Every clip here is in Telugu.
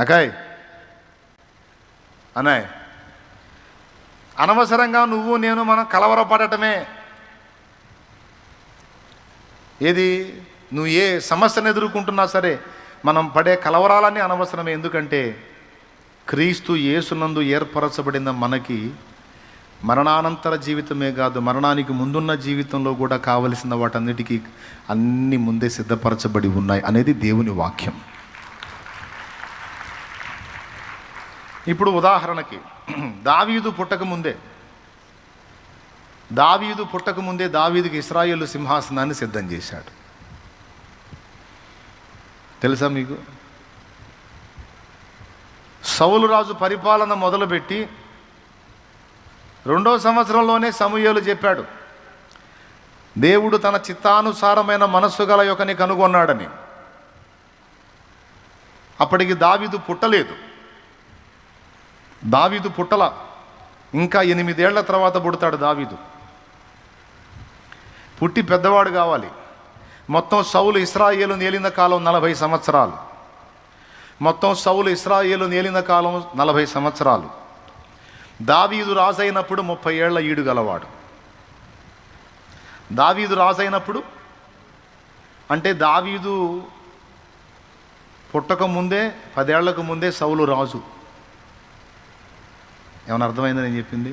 అకాయ్ అనాయ్, అనవసరంగా నువ్వు నేను మనం కలవరపడటమే. ఏది, నువ్వు ఏ సమస్యను ఎదుర్కొంటున్నా సరే మనం పడే కలవరాలన్నీ అనవసరమే. ఎందుకంటే క్రీస్తు యేసునందు ఏర్పరచబడిన మనకి మరణానంతర జీవితమే కాదు, మరణానికి ముందున్న జీవితంలో కూడా కావలసిన వాటన్నిటికీ అన్నీ ముందే సిద్ధపరచబడి ఉన్నాయి అనేది దేవుని వాక్యం. ఇప్పుడు ఉదాహరణకి దావీదు పుట్టకముందే దావీదుకి ఇశ్రాయేలు సింహాసనాన్ని సిద్ధం చేశాడు. తెలుసా మీకు? సౌలు రాజు పరిపాలన మొదలుపెట్టి 2వ సంవత్సరంలోనే సమూయేలు చెప్పాడు, దేవుడు తన చిత్తానుసారమైన మనస్సు గల యొక్కని కనుగొన్నాడని. అప్పటికి దావీదు పుట్టలేదు. దావీదు పుట్టల, ఇంకా 8 ఏళ్ల తర్వాత పుడతాడు దావీదు. పుట్టి పెద్దవాడు కావాలి. మొత్తం సౌలు ఇశ్రాయేలు ఏలిన కాలం 40 సంవత్సరాలు. మొత్తం సౌలు ఇశ్రాయేలు ఏలిన కాలం 40 సంవత్సరాలు. దావీదు రాజైనప్పుడు 30 ఏళ్ల ఈడు గలవాడు. దావీదు రాజైనప్పుడు అంటే దావీదు పుట్టక ముందే 10 ఏళ్లకు ముందే సౌలు రాజు. ఏమైనా అర్థమైందని నేను చెప్పింది?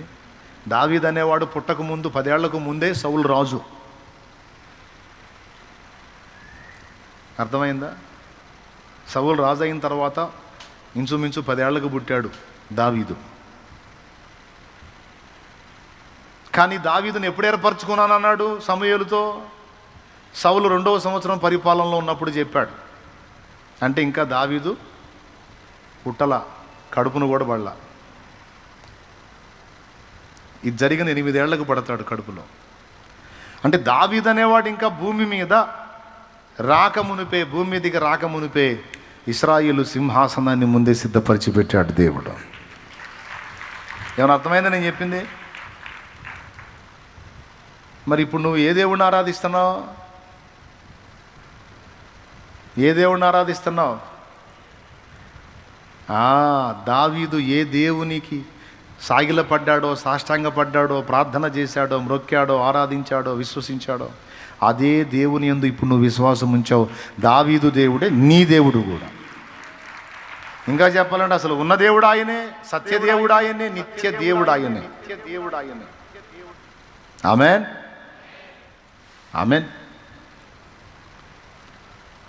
దావీదు అనేవాడు పుట్టక ముందు 10 ఏళ్లకు ముందే సౌలు రాజు. అర్థమైందా? సౌలు రాజు అయిన తర్వాత ఇంచుమించు 10 ఏళ్లకు పుట్టాడు దావీదు. కానీ దావీదుని ఎప్పుడు ఏర్పరచుకున్నానన్నాడు సమూయేలుతో? సౌలు 2వ సంవత్సరం పరిపాలనలో ఉన్నప్పుడు చెప్పాడు. అంటే ఇంకా దావీదు పుట్టల, కడుపును కూడా పడలా. ఇది జరిగిన 8 ఏళ్లకు పడతాడు కడుపులో. అంటే దావీదు అనేవాడు ఇంకా భూమి మీదకి రాకమునిపే ఇశ్రాయేలు సింహాసనాన్ని ముందే సిద్ధపరిచి పెట్టాడు దేవుడు. ఏమైనా అర్థమైందని నేను చెప్పింది? మరి ఇప్పుడు నువ్వు ఏ దేవుడిని ఆరాధిస్తున్నావు? ఏ దేవుడిని ఆరాధిస్తున్నావు? దావీదు ఏ దేవునికి సాగిలపడ్డాడో, సాష్టాంగపడ్డాడో, ప్రార్థన చేశాడో, మ్రొక్కాడో, ఆరాధించాడో, విశ్వసించాడో అదే దేవుని యందు ఇప్పుడు నువ్వు విశ్వాసం ఉంచావు. దావీదు దేవుడే నీ దేవుడు కూడా. ఇంకా చెప్పాలంటే అసలు ఉన్న దేవుడు ఆయనే, సత్యదేవుడు ఆయనే, నిత్య దేవుడు ఆయనే. ఆమేన్, ఆమేన్.